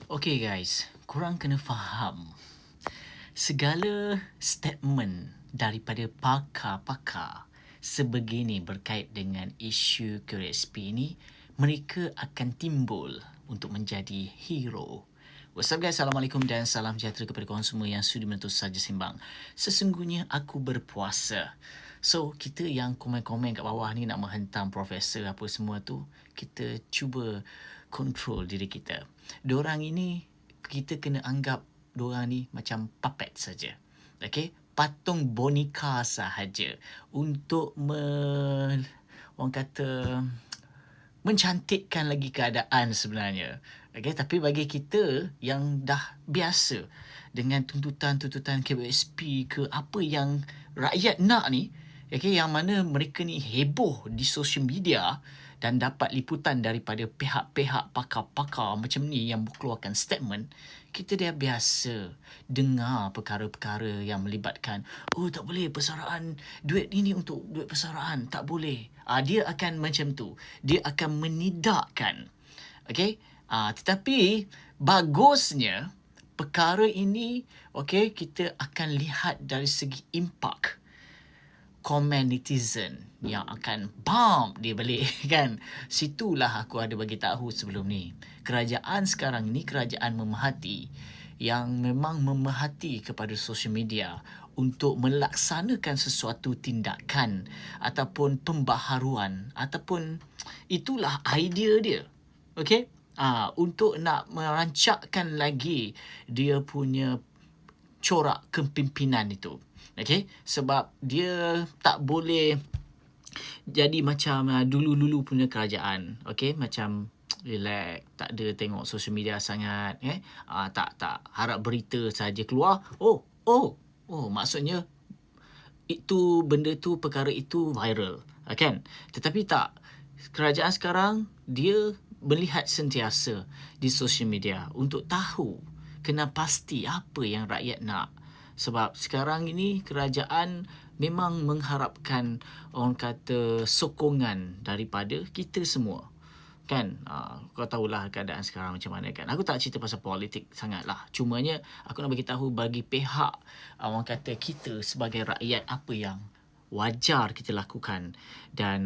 Okay guys, korang kena faham. Segala statement daripada pakar-pakar sebegini berkait dengan isu QSP ni, mereka akan timbul untuk menjadi hero. What's up guys, Assalamualaikum dan salam sejahtera kepada korang semua yang sudi menonton Saja Sembang. Sesungguhnya aku berpuasa. So, kita yang komen-komen kat bawah ni nak menghentam profesor apa semua tu, kita cuba control diri kita. Diorang ini, kita kena anggap diorang ni macam puppet saja. Okay? Patung boneka sahaja untuk orang kata mencantikkan lagi keadaan sebenarnya. Okay, tapi bagi kita yang dah biasa dengan tuntutan-tuntutan KWSP ke apa yang rakyat nak ni, okay, yang mana mereka ni heboh di social media dan dapat liputan daripada pihak-pihak pakar-pakar macam ni yang mengeluarkan statement, kita dah biasa dengar perkara-perkara yang melibatkan, oh tak boleh persaraan, duit ini untuk duit persaraan, tak boleh. Dia akan macam tu. Dia akan menidakkan. Okay? Tetapi bagusnya perkara ini, okay, kita akan lihat dari segi impak komen netizen yang akan bam dia balik kan. Situlah aku ada bagi tahu sebelum ni. Kerajaan sekarang ni kerajaan memerhati yang memang memerhati kepada social media untuk melaksanakan sesuatu tindakan ataupun pembaharuan ataupun itulah idea dia. Okey? Untuk nak merancakkan lagi dia punya corak kepimpinan itu. Okay? Sebab dia tak boleh jadi macam dulu-dulu punya kerajaan. Okay? Macam relax, tak ada tengok social media sangat. Tak harap berita saja keluar. Oh, maksudnya itu benda tu, perkara itu viral. Kan? Tetapi tak. Kerajaan sekarang, dia melihat sentiasa di social media untuk tahu kena pasti apa yang rakyat nak. Sebab sekarang ini kerajaan memang mengharapkan orang kata sokongan daripada kita semua. Kan? Kau tahulah keadaan sekarang macam mana kan. Aku tak cerita pasal politik sangat lah. Cumanya aku nak bagi tahu bagi pihak orang kata kita sebagai rakyat apa yang wajar kita lakukan. Dan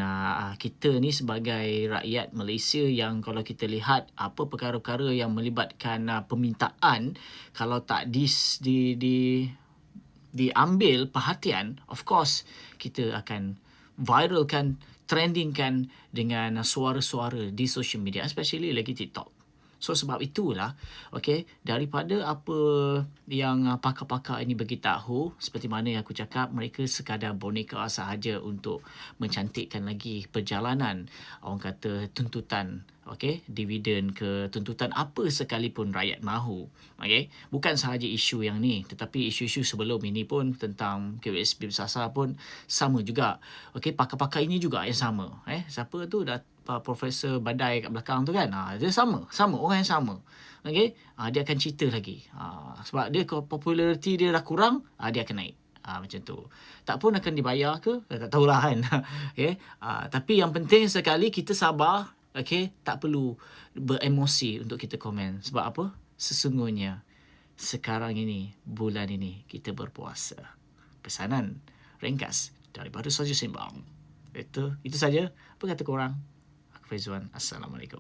kita ni sebagai rakyat Malaysia yang kalau kita lihat apa perkara-perkara yang melibatkan permintaan, kalau tak diambil perhatian, of course kita akan viralkan, trendingkan dengan suara-suara di social media, especially lagi TikTok. So sebab itulah, okay, daripada apa yang pakar-pakar ini beritahu, seperti mana yang aku cakap, mereka sekadar boneka sahaja untuk mencantikkan lagi perjalanan, orang kata tuntutan, okay, dividen ke tuntutan apa sekalipun rakyat mahu. Okay, bukan sahaja isu yang ni, tetapi isu-isu sebelum ini pun tentang KWSP bersasar pun sama juga. Okay, pakar-pakar ini juga yang sama. Siapa tu dah Profesor Badai kat belakang tu kan, dia sama orang yang sama. Okay, dia akan cerita lagi, sebab dia populariti dia dah kurang, dia akan naik. Macam tu. Tak pun akan dibayar ke, tak tahulah kan. Okay, tapi yang penting sekali kita sabar. Okay, tak perlu beremosi untuk kita komen. Sebab apa? Sesungguhnya sekarang ini, bulan ini kita berpuasa. Pesanan ringkas daripada Saja Sembang. Itu saja. Apa kata korang? Faizwan. Assalamualaikum.